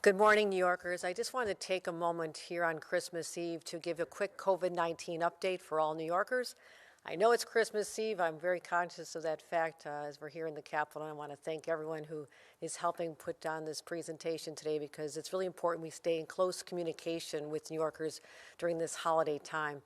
Good morning, New Yorkers. I just wanted to take a moment here on Christmas Eve to give a quick COVID-19 update for all New Yorkers. I know it's Christmas Eve. I'm very conscious of that fact as we're here in the Capitol. I want to thank everyone who is helping put on this presentation today because it's really important we stay in close communication with New Yorkers during this holiday time.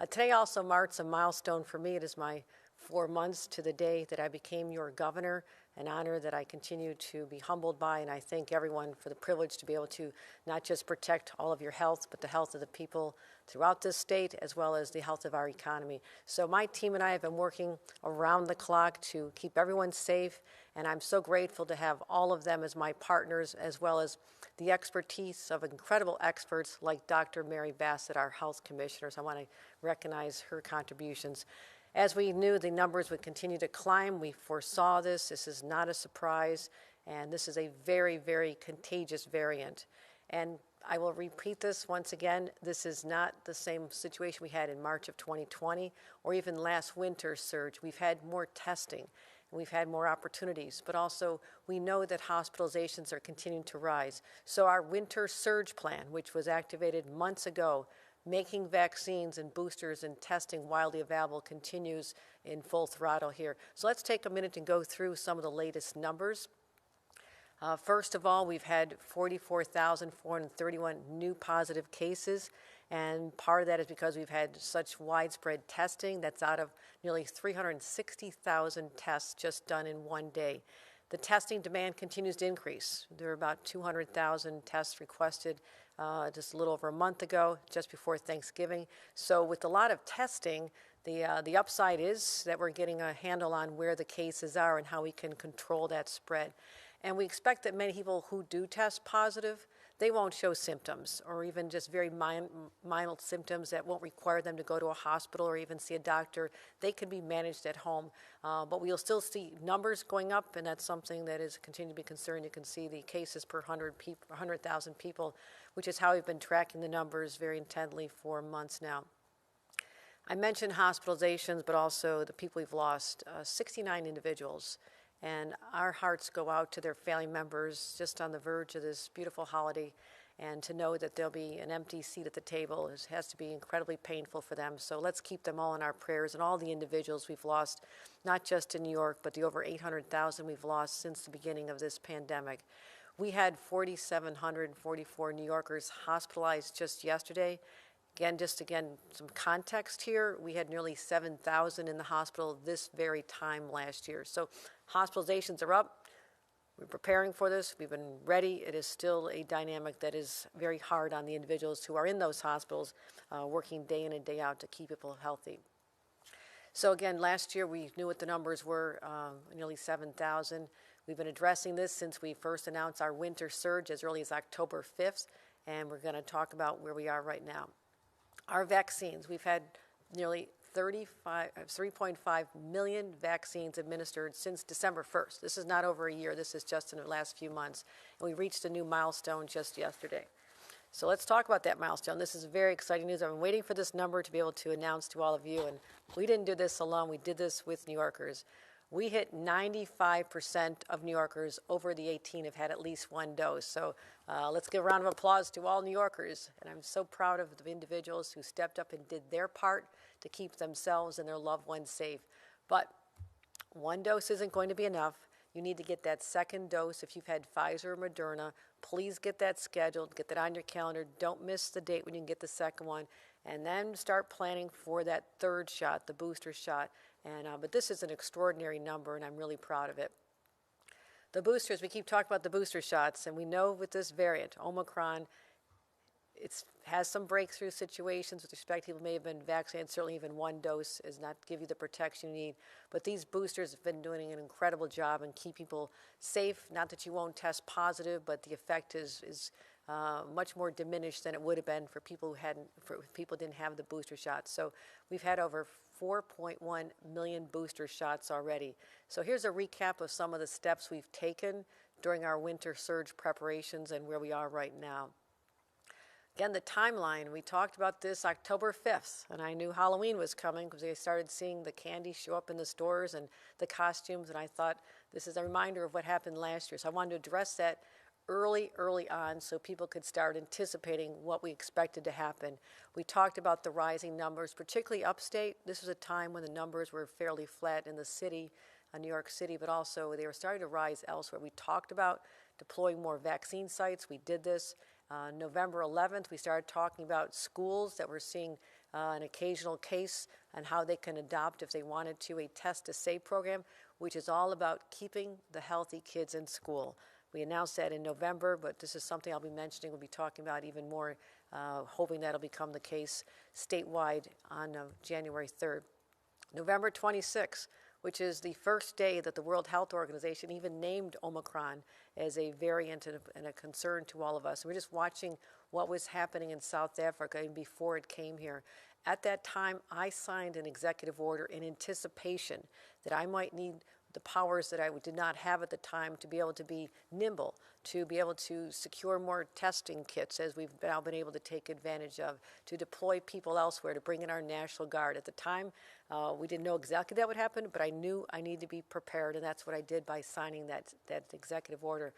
Today also marks a milestone for me. It is my 4 months to the day that I became your governor, an honor that I continue to be humbled by, and I thank everyone for the privilege to be able to not just protect all of your health, but the health of the people throughout this state, as well as the health of our economy. So my team and I have been working around the clock to keep everyone safe, and I'm so grateful to have all of them as my partners, as well as the expertise of incredible experts like Dr. Mary Bassett, our health commissioner. So I want to recognize her contributions. As we knew the numbers would continue to climb, we foresaw this. This is not a surprise, and this is a very, very contagious variant. And I will repeat this once again. This is not the same situation we had in March of 2020 or even last winter's surge. We've had more testing and we've had more opportunities, but also we know that hospitalizations are continuing to rise. So our winter surge plan, which was activated months ago, making vaccines and boosters and testing widely available, continues in full throttle here. So let's take a minute and go through some of the latest numbers. First of all, we've had 44,431 new positive cases, and part of that is because we've had such widespread testing. That's out of nearly 360,000 tests just done in one day. The testing demand continues to increase. There are about 200,000 tests requested just a little over a month ago, just before Thanksgiving. So with a lot of testing, the upside is that we're getting a handle on where the cases are and how we can control that spread. And we expect that many people who do test positive, they won't show symptoms or even just very mild symptoms that won't require them to go to a hospital or even see a doctor. They can be managed at home. But we'll still see numbers going up, and that's something that is continuing to be concerned. You can see the cases per 100,000 people, which is how we've been tracking the numbers very intently for months now. I mentioned hospitalizations, but also the people we've lost, 69 individuals. And our hearts go out to their family members just on the verge of this beautiful holiday. And to know that there'll be an empty seat at the table has to be incredibly painful for them. So let's keep them all in our prayers and all the individuals we've lost, not just in New York, but the over 800,000 we've lost since the beginning of this pandemic. We had 4,744 New Yorkers hospitalized just yesterday. Again, some context here, we had nearly 7,000 in the hospital this very time last year. So hospitalizations are up. We're preparing for this. We've been ready. It is still a dynamic that is very hard on the individuals who are in those hospitals, working day in and day out to keep people healthy. So again, last year we knew what the numbers were, nearly 7,000. We've been addressing this since we first announced our winter surge as early as October 5th, and we're going to talk about where we are right now. Our vaccines, we've had nearly 3.5 million vaccines administered since December 1st. This is not over a year. This is just in the last few months. And we reached a new milestone just yesterday. So let's talk about that milestone. This is very exciting news. I've been waiting for this number to be able to announce to all of you. And we didn't do this alone. We did this with New Yorkers. We hit 95% of New Yorkers over the 18 have had at least one dose. So let's give a round of applause to all New Yorkers. And I'm so proud of the individuals who stepped up and did their part to keep themselves and their loved ones safe. But one dose isn't going to be enough. You need to get that second dose. If you've had Pfizer or Moderna, please get that scheduled, get that on your calendar. Don't miss the date when you can get the second one. And then start planning for that third shot, the booster shot. But this is an extraordinary number, and I'm really proud of it. The boosters, we keep talking about the booster shots, and we know with this variant, Omicron, it has some breakthrough situations with respect to people may have been vaccinated. Certainly even one dose does not give you the protection you need. But these boosters have been doing an incredible job and keep people safe. Not that you won't test positive, but the effect is much more diminished than it would have been for people who didn't have the booster shots. So we've had over 4.1 million booster shots already. So here's a recap of some of the steps we've taken during our winter surge preparations and where we are right now. Again, the timeline, we talked about this October 5th, and I knew Halloween was coming because I started seeing the candy show up in the stores and the costumes, and I thought this is a reminder of what happened last year. So I wanted to address that early on so people could start anticipating what we expected to happen. We talked about the rising numbers, particularly upstate. This was a time when the numbers were fairly flat in the city, New York City, but also they were starting to rise elsewhere. We talked about deploying more vaccine sites. We did this. November 11th, we started talking about schools that were seeing an occasional case and how they can adopt, if they wanted to, a test to save program, which is all about keeping the healthy kids in school. We announced that in November, but this is something I'll be mentioning, we'll be talking about even more, hoping that'll become the case statewide on January 3rd. November 26th, which is the first day that the World Health Organization even named Omicron as a variant and a concern to all of us. We're just watching what was happening in South Africa before it came here. At that time, I signed an executive order in anticipation that I might need the powers that I did not have at the time to be able to be nimble, to be able to secure more testing kits, as we've now been able to take advantage of, to deploy people elsewhere, to bring in our National Guard. At the time, we didn't know exactly that would happen, but I knew I needed to be prepared, and that's what I did by signing that executive order.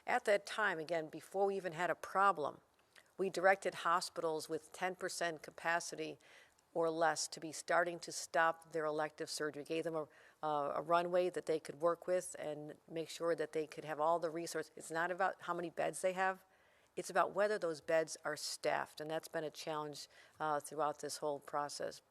At that time, again, before we even had a problem, we directed hospitals with 10% capacity or less to be starting to stop their elective surgery. Gave them a runway that they could work with and make sure that they could have all the resources. It's not about how many beds they have. It's about whether those beds are staffed, and that's been a challenge throughout this whole process.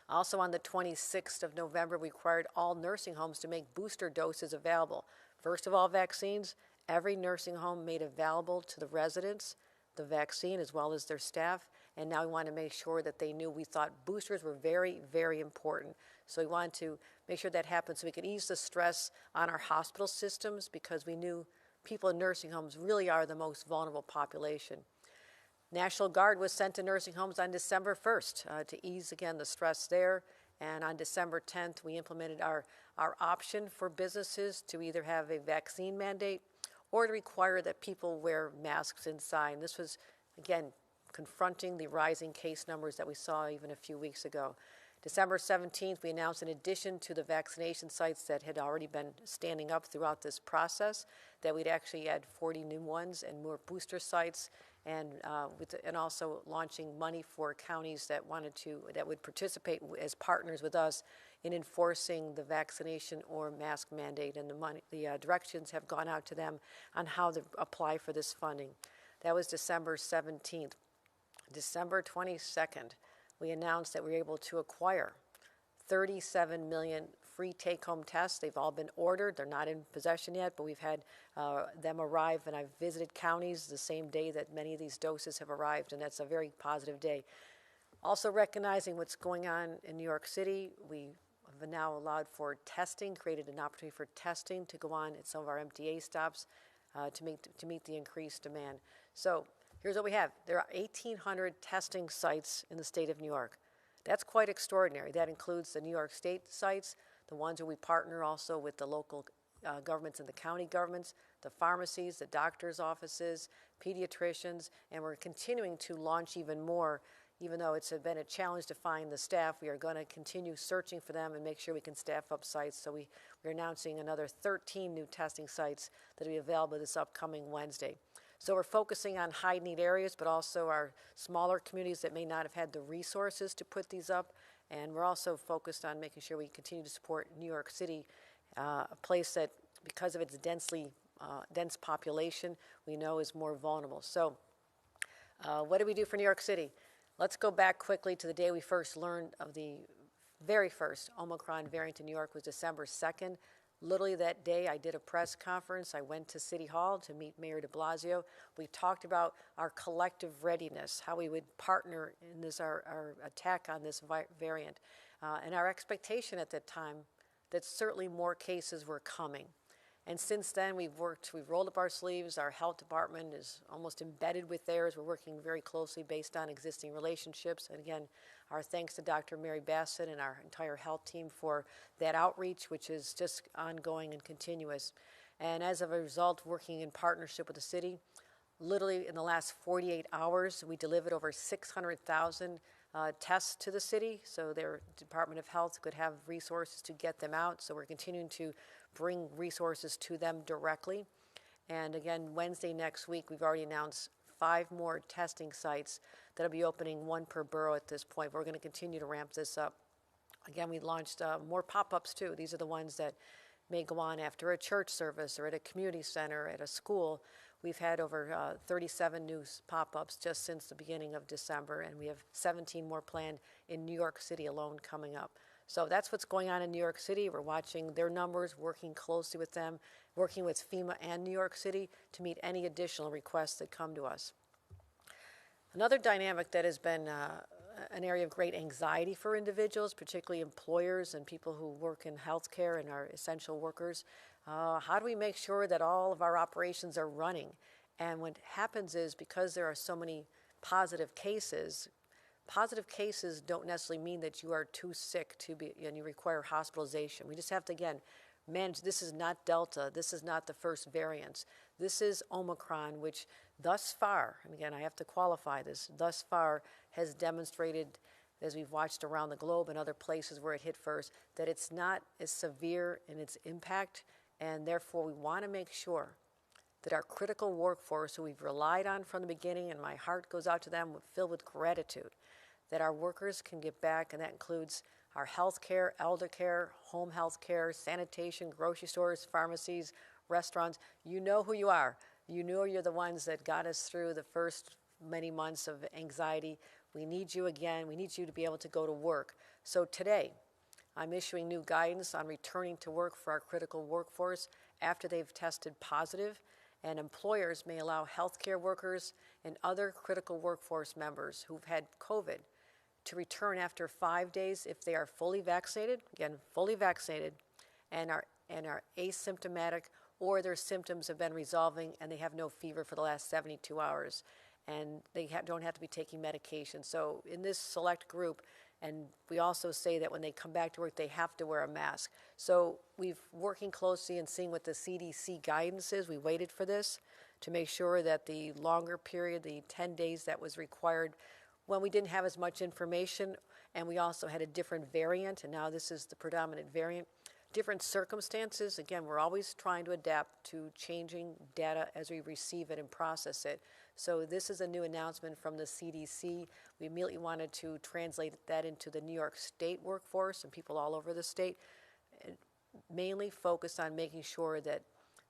Also, on the 26th of November, we required all nursing homes to make booster doses available. First of all, vaccines. Every nursing home made available to the residents the vaccine as well as their staff, and now we want to make sure that they knew we thought boosters were very, very important. So we wanted to make sure that happened so we could ease the stress on our hospital systems, because we knew people in nursing homes really are the most vulnerable population. National Guard was sent to nursing homes on December 1st to ease, again, the stress there. And on December 10th, we implemented our option for businesses to either have a vaccine mandate or to require that people wear masks inside. And this was, again, confronting the rising case numbers that we saw even a few weeks ago. December 17th, we announced, in addition to the vaccination sites that had already been standing up throughout this process, that we'd actually add 40 new ones and more booster sites, and also launching money for counties that would participate as partners with us in enforcing the vaccination or mask mandate, and the directions have gone out to them on how to apply for this funding. That was December 17th. December 22nd, we announced that we were able to acquire 37 million free take-home tests. They've all been ordered. They're not in possession yet, but we've had them arrive, and I've visited counties the same day that many of these doses have arrived, and that's a very positive day. Also recognizing what's going on in New York City, we have now allowed for testing, created an opportunity for testing to go on at some of our MTA stops to meet the increased demand. So here's what we have. There are 1,800 testing sites in the state of New York. That's quite extraordinary. That includes the New York State sites, the ones where we partner also with the local governments and the county governments, the pharmacies, the doctors' offices, pediatricians, and we're continuing to launch even more. Even though it's been a challenge to find the staff, we are going to continue searching for them and make sure we can staff up sites. So we're announcing another 13 new testing sites that will be available this upcoming Wednesday. So we're focusing on high-need areas, but also our smaller communities that may not have had the resources to put these up. And we're also focused on making sure we continue to support New York City, a place that, because of its dense population, we know is more vulnerable. So what do we do for New York City? Let's go back quickly to the day we first learned of the very first Omicron variant in New York. Was December 2nd. Literally that day, I did a press conference. I went to City Hall to meet Mayor de Blasio. We talked about our collective readiness, how we would partner in this our attack on this variant, and our expectation at that time that certainly more cases were coming. And since then, we've rolled up our sleeves. Our health department is almost embedded with theirs. We're working very closely based on existing relationships. And again, our thanks to Dr. Mary Bassett and our entire health team for that outreach, which is just ongoing and continuous. And as a result, working in partnership with the city, literally in the last 48 hours, we delivered over 600,000 tests to the city, so their Department of Health could have resources to get them out. So we're continuing to bring resources to them directly. And again, Wednesday next week, we've already announced 5 more testing sites that'll be opening, 1 per borough at this point. We're going to continue to ramp this up. Again, we launched more pop-ups too. These are the ones that may go on after a church service or at a community center, at a school. We've had over 37 new pop-ups just since the beginning of December, and we have 17 more planned in New York City alone coming up. So that's what's going on in New York City. We're watching their numbers, working closely with them, working with FEMA and New York City to meet any additional requests that come to us. Another dynamic that has been an area of great anxiety for individuals, particularly employers and people who work in healthcare and are essential workers. How do we make sure that all of our operations are running? And what happens is, because there are so many positive cases don't necessarily mean that you are too sick to be and you require hospitalization. We just have to, again, manage. This is not Delta. This is not the first variant. This is Omicron, which thus far, and again, I have to qualify this, thus far has demonstrated, as we've watched around the globe and other places where it hit first, that it's not as severe in its impact, and therefore we want to make sure that our critical workforce, who we've relied on from the beginning, and my heart goes out to them filled with gratitude, that our workers can get back, and that includes our health care, elder care, home health care, sanitation, grocery stores, pharmacies, restaurants. You know who you are. You know you're the ones that got us through the first many months of anxiety. We need you again. We need you to be able to go to work. So today, I'm issuing new guidance on returning to work for our critical workforce after they've tested positive, and employers may allow healthcare workers and other critical workforce members who've had COVID to return after 5 days if they are fully vaccinated, again, fully vaccinated, and are asymptomatic, or their symptoms have been resolving and they have no fever for the last 72 hours, and they don't have to be taking medication. So in this select group, and we also say that when they come back to work, they have to wear a mask. So we've working closely and seeing what the CDC guidance is. We waited for this to make sure that the longer period, the 10 days that was required when we didn't have as much information, and we also had a different variant, and now this is the predominant variant. Different circumstances. Again, we're always trying to adapt to changing data as we receive it and process it. So this is a new announcement from the CDC. We immediately wanted to translate that into the New York State workforce and people all over the state, mainly focused on making sure that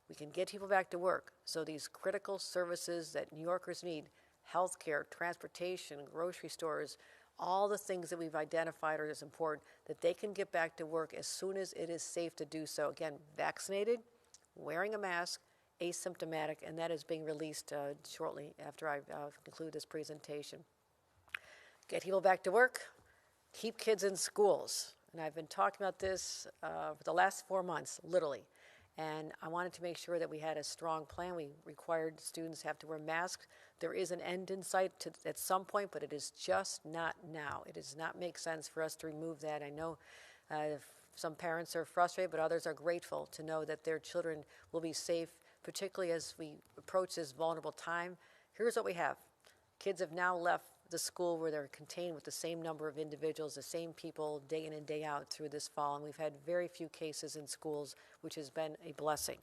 we can get people back to work. So these critical services that New Yorkers need, healthcare, transportation, grocery stores, all the things that we've identified are as important, that they can get back to work as soon as it is safe to do so. Again, vaccinated, wearing a mask, asymptomatic, and that is being released shortly after I conclude this presentation. Get people back to work, keep kids in schools. And I've been talking about this for the last 4 months, literally. And I wanted to make sure that we had a strong plan. We required students have to wear masks. There is an end in sight at some point, but it is just not now. It does not make sense for us to remove that. I know some parents are frustrated, but others are grateful to know that their children will be safe, particularly as we approach this vulnerable time. Here's what we have. Kids have now left the school where they're contained with the same number of individuals, the same people day in and day out through this fall, and we've had very few cases in schools, which has been a blessing.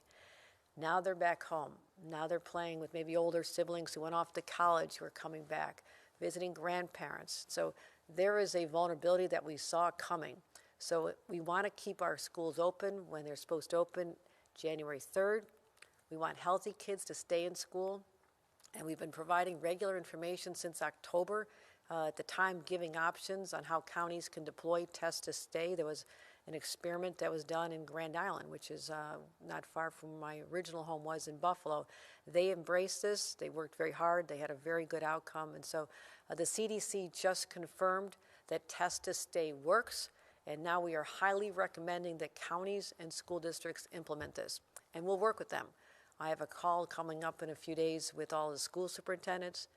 Now they're back home. Now they're playing with maybe older siblings who went off to college who are coming back, visiting grandparents. So there is a vulnerability that we saw coming. So we want to keep our schools open when they're supposed to open January 3rd. We want healthy kids to stay in school. And we've been providing regular information since October, at the time giving options on how counties can deploy test to stay. There was an experiment that was done in Grand Island, which is not far from my original home was in Buffalo. They embraced this. They worked very hard. They had a very good outcome. And so the CDC just confirmed that test to stay works. And now we are highly recommending that counties and school districts implement this. And we'll work with them. I have a call coming up in a few days with all the school superintendents.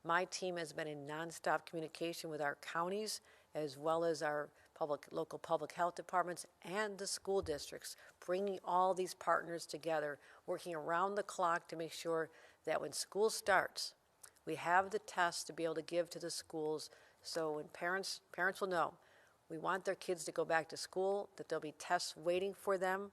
My team has been in nonstop communication with our counties as well as our local public health departments and the school districts, bringing all these partners together, working around the clock to make sure that when school starts, we have the tests to be able to give to the schools. So when parents will know, we want their kids to go back to school, that there'll be tests waiting for them,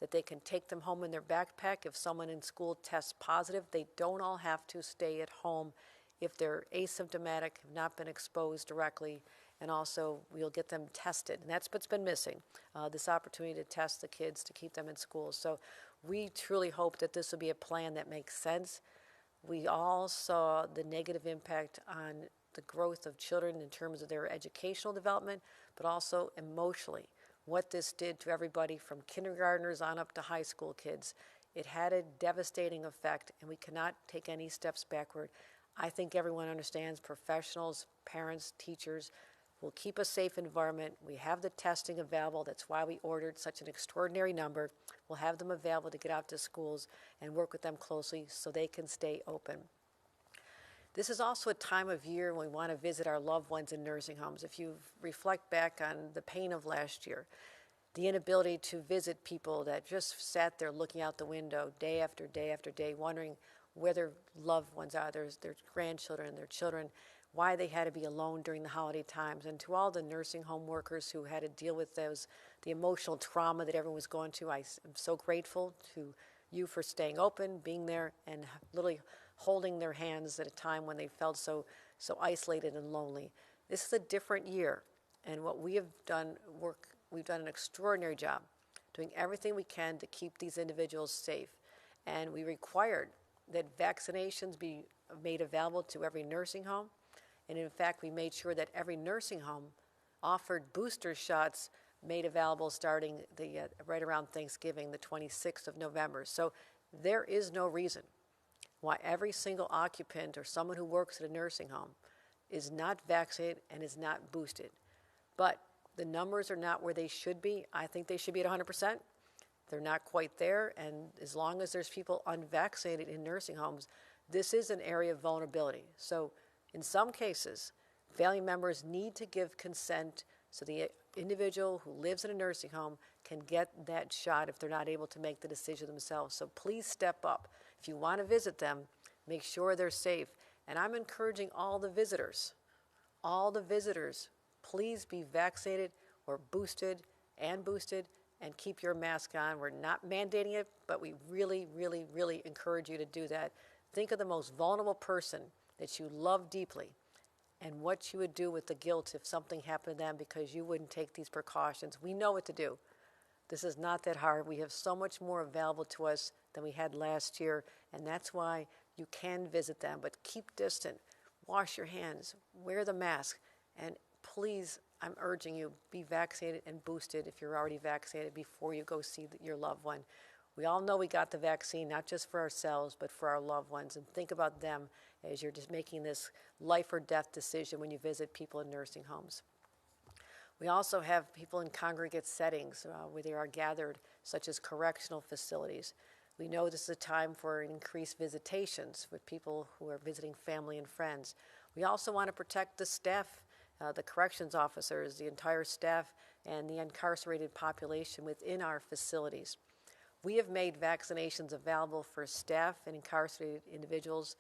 that they can take them home in their backpack. If someone in school tests positive, they don't all have to stay at home if they're asymptomatic, have not been exposed directly, and also we'll get them tested. And that's what's been missing, this opportunity to test the kids to keep them in school. So we truly hope that this will be a plan that makes sense. We all saw the negative impact on the growth of children in terms of their educational development, but also emotionally. What this did to everybody from kindergartners on up to high school kids. It had a devastating effect, and we cannot take any steps backward. I think everyone understands, professionals, parents, teachers, will keep a safe environment. We have the testing available. That's why we ordered such an extraordinary number. We'll have them available to get out to schools and work with them closely so they can stay open. This is also a time of year when we want to visit our loved ones in nursing homes. If you reflect back on the pain of last year, the inability to visit people that just sat there looking out the window day after day after day, wondering where their loved ones are, their grandchildren, their children, why they had to be alone during the holiday times. And to all the nursing home workers who had to deal with the emotional trauma that everyone was going to, I am so grateful to you for staying open, being there, and literally holding their hands at a time when they felt so isolated and lonely. This is a different year, and what we have done, we've done an extraordinary job doing everything we can to keep these individuals safe. And we required that vaccinations be made available to every nursing home. And in fact, we made sure that every nursing home offered booster shots made available starting right around Thanksgiving, the 26th of November. So there is no reason why every single occupant or someone who works at a nursing home is not vaccinated and is not boosted. But the numbers are not where they should be. I think they should be at 100%. They're not quite there, and as long as there's people unvaccinated in nursing homes, this is an area of vulnerability. So in some cases, family members need to give consent so the individual who lives in a nursing home can get that shot if they're not able to make the decision themselves. So please step up. If you want to visit them, make sure they're safe. And I'm encouraging all the visitors, please be vaccinated or boosted, and keep your mask on. We're not mandating it, but we really, really, really encourage you to do that. Think of the most vulnerable person that you love deeply and what you would do with the guilt if something happened to them because you wouldn't take these precautions. We know what to do. This is not that hard. We have so much more available to us than we had last year, and that's why you can visit them. But keep distant, wash your hands, wear the mask, and please, I'm urging you, be vaccinated and boosted if you're already vaccinated before you go see your loved one. We all know we got the vaccine, not just for ourselves, but for our loved ones. And think about them as you're just making this life or death decision when you visit people in nursing homes. We also have people in congregate settings where they are gathered, such as correctional facilities. We know this is a time for increased visitations with people who are visiting family and friends. We also want to protect the staff, the corrections officers, the entire staff, and the incarcerated population within our facilities. We have made vaccinations available for staff and incarcerated individuals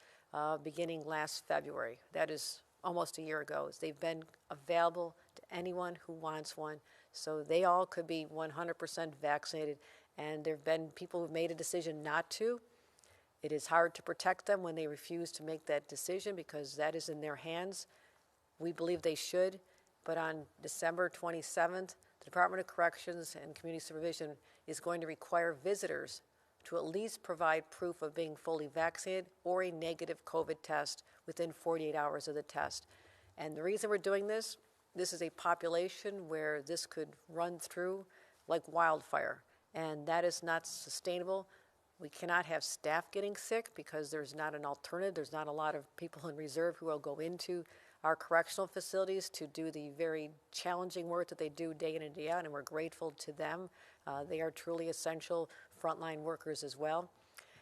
beginning last February. That is almost a year ago. They've been available to anyone who wants one, so they all could be 100% vaccinated. And there have been people who've made a decision not to. It is hard to protect them when they refuse to make that decision because that is in their hands. We believe they should, but on December 27th, the Department of Corrections and Community Supervision is going to require visitors to at least provide proof of being fully vaccinated or a negative COVID test within 48 hours of the test. And the reason we're doing this is a population where this could run through like wildfire, and that is not sustainable. We cannot have staff getting sick because there's not an alternative. There's not a lot of people in reserve who will go into our correctional facilities to do the very challenging work that they do day in and day out, and we're grateful to them. They are truly essential frontline workers as well.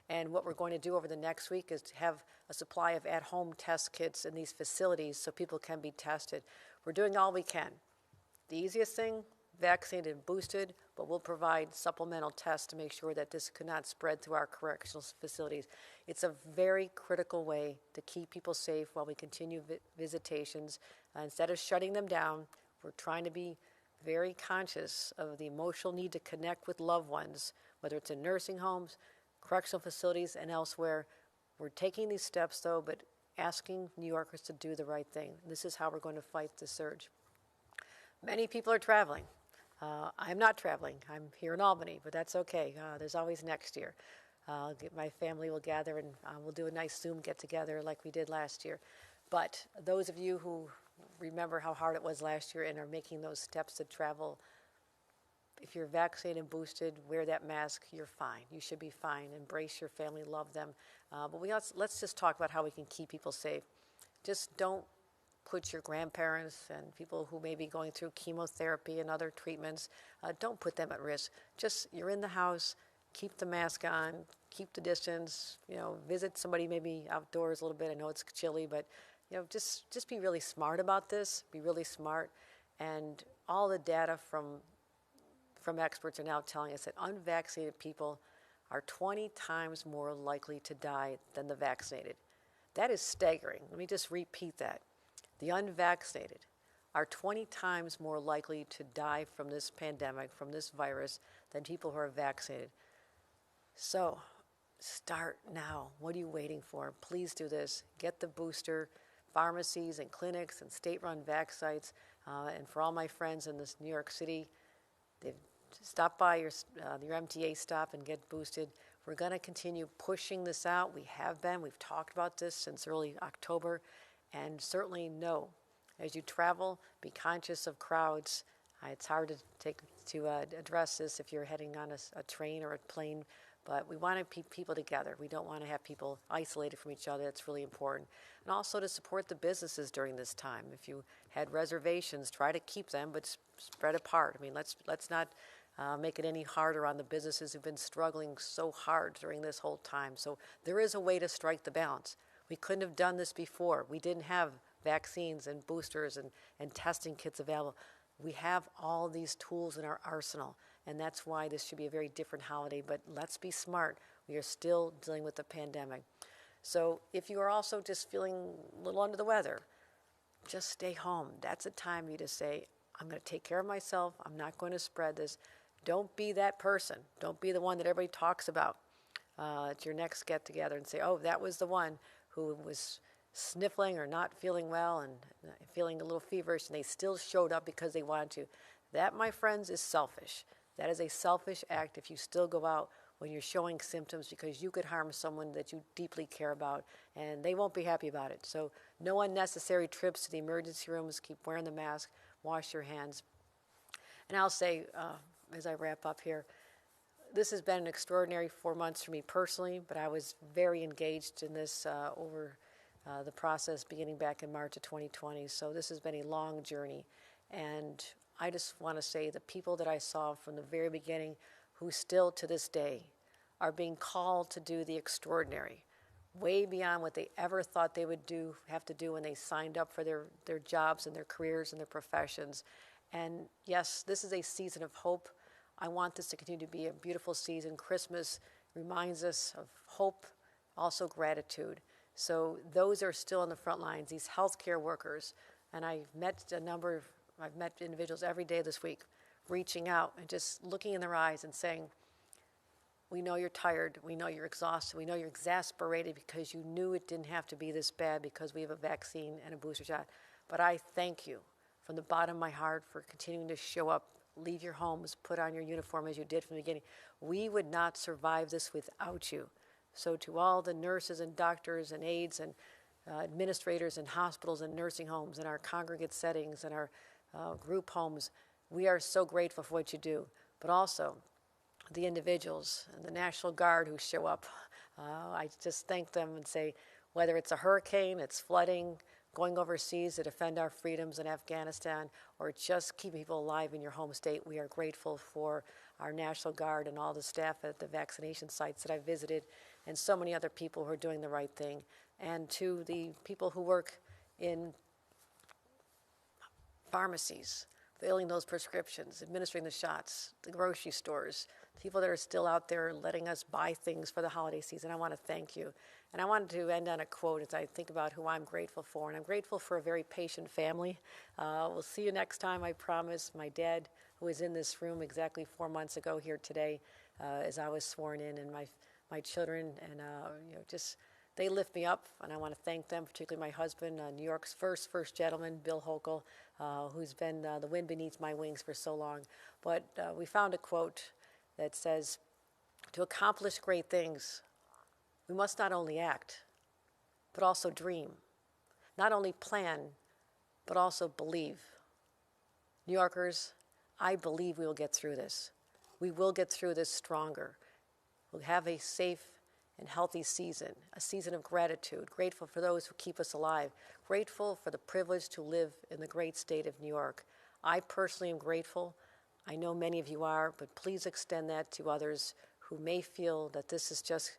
And what we're going to do over the next week is to have a supply of at-home test kits in these facilities so people can be tested. We're doing all we can. The easiest thing, vaccinated and boosted, but we'll provide supplemental tests to make sure that this could not spread through our correctional facilities. It's a very critical way to keep people safe while we continue visitations. Instead of shutting them down, we're trying to be very conscious of the emotional need to connect with loved ones, whether it's in nursing homes, correctional facilities, and elsewhere. We're taking these steps, though, but asking New Yorkers to do the right thing. This is how we're going to fight the surge. Many people are traveling. I'm not traveling. I'm here in Albany, but that's okay. There's always next year. My family will gather and we'll do a nice Zoom get-together like we did last year. But those of you who remember how hard it was last year and are making those steps to travel, if you're vaccinated and boosted, wear that mask, you're fine. You should be fine. Embrace your family, love them. But let's just talk about how we can keep people safe. Just don't put your grandparents and people who may be going through chemotherapy and other treatments, don't put them at risk. Just, you're in the house, keep the mask on, keep the distance, visit somebody maybe outdoors a little bit. I know it's chilly, but just be really smart about this, be really smart. And all the data from from experts are now telling us that unvaccinated people are 20 times more likely to die than the vaccinated. That is staggering. Let me just repeat that. The unvaccinated are 20 times more likely to die from this pandemic, from this virus, than people who are vaccinated. So, start now. What are you waiting for? Please do this. Get the booster. Pharmacies and clinics and state-run vac sites. And for all my friends in this New York City, stop by your MTA stop and get boosted. We're going to continue pushing this out. We have been. We've talked about this since early October. And certainly know, as you travel, be conscious of crowds. It's hard to address this if you're heading on a train or a plane, but we want to keep people together. We don't want to have people isolated from each other. It's really important. And also to support the businesses during this time. If you had reservations, try to keep them, but spread apart. I mean, let's not make it any harder on the businesses who've been struggling so hard during this whole time. So there is a way to strike the balance. We couldn't have done this before. We didn't have vaccines and boosters and testing kits available. We have all these tools in our arsenal, and that's why this should be a very different holiday. But let's be smart. We are still dealing with the pandemic. So if you are also just feeling a little under the weather, just stay home. That's a time for you to say, I'm going to take care of myself. I'm not going to spread this. Don't be that person. Don't be the one that everybody talks about at your next get-together and say, oh, that was the one who was sniffling or not feeling well and feeling a little feverish, and they still showed up because they wanted to. That, my friends, is selfish. That is a selfish act if you still go out when you're showing symptoms because you could harm someone that you deeply care about, and they won't be happy about it. So no unnecessary trips to the emergency rooms. Keep wearing the mask. Wash your hands. And I'll say, as I wrap up here, this has been an extraordinary 4 months for me personally, but I was very engaged in this over the process beginning back in March of 2020. So this has been a long journey. And I just want to say the people that I saw from the very beginning who still to this day are being called to do the extraordinary, way beyond what they ever thought they would have to do when they signed up for their jobs and their careers and their professions. And yes, this is a season of hope. I want this to continue to be a beautiful season. Christmas reminds us of hope, also gratitude. So those are still on the front lines, these healthcare workers. And I've met individuals every day this week, reaching out and just looking in their eyes and saying, we know you're tired, we know you're exhausted, we know you're exasperated because you knew it didn't have to be this bad because we have a vaccine and a booster shot. But I thank you from the bottom of my heart for continuing to show up. Leave your homes, put on your uniform as you did from the beginning. We would not survive this without you. So to all the nurses and doctors and aides and administrators in hospitals and nursing homes and our congregate settings and our group homes, we are so grateful for what you do. But also the individuals and the National Guard who show up. I just thank them and say, whether it's a hurricane, it's flooding, going overseas to defend our freedoms in Afghanistan, or just keeping people alive in your home state, we are grateful for our National Guard and all the staff at the vaccination sites that I visited, and so many other people who are doing the right thing. And to the people who work in pharmacies, filling those prescriptions, administering the shots, the grocery stores, people that are still out there letting us buy things for the holiday season, I want to thank you. And I wanted to end on a quote as I think about who I'm grateful for. And I'm grateful for a very patient family. We'll see you next time, I promise. My dad, who was in this room exactly 4 months ago here today as I was sworn in, and my children, and just they lift me up, and I want to thank them, particularly my husband, New York's first gentleman, Bill Hochul, who's been the wind beneath my wings for so long. But we found a quote that says, to accomplish great things, we must not only act, but also dream. Not only plan, but also believe. New Yorkers, I believe we will get through this. We will get through this stronger. We'll have a safe and healthy season, a season of gratitude, grateful for those who keep us alive, grateful for the privilege to live in the great state of New York. I personally am grateful. I know many of you are, but please extend that to others who may feel that this is just,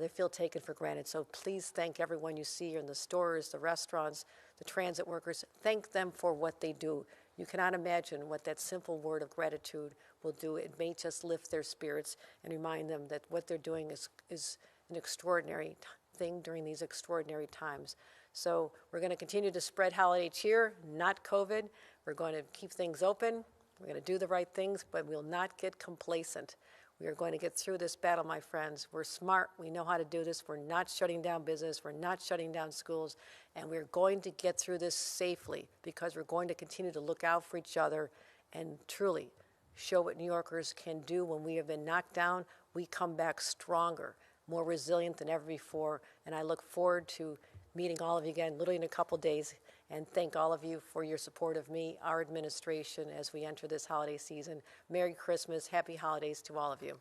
they feel taken for granted. So please thank everyone you see in the stores, the restaurants, the transit workers. Thank them for what they do. You cannot imagine what that simple word of gratitude will do. It may just lift their spirits and remind them that what they're doing is an extraordinary thing during these extraordinary times. So we're going to continue to spread holiday cheer, not COVID. We're going to keep things open. We're going to do the right things, but we'll not get complacent. We are going to get through this battle, my friends. We're smart. We know how to do this. We're not shutting down business. We're not shutting down schools. And we're going to get through this safely because we're going to continue to look out for each other and truly show what New Yorkers can do when we have been knocked down. We come back stronger, more resilient than ever before. And I look forward to meeting all of you again literally in a couple days, and thank all of you for your support of me, our administration, as we enter this holiday season. Merry Christmas, happy holidays to all of you.